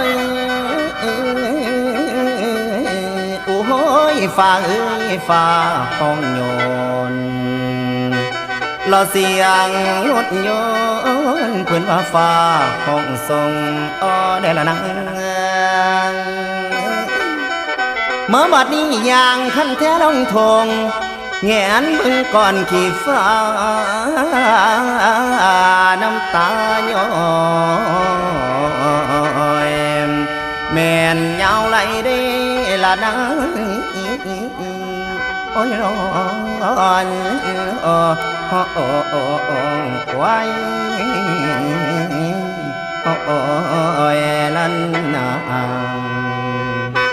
ยโอ้ยฟ้าเอ้ยฟ้าห้องโยนรอเสียงรถยนต์เพื่อนว่าฟ้าห้องทรงอ้อได้ละนังเมื่อบัดนี้ยางขั้นแท้ลงทงแงนมึงก่อนขี่ฟ้าน้ำตาย้อยแม่นยาวไหลได้ละนังโอ้ยร้อนไว้โอ้ยลันนา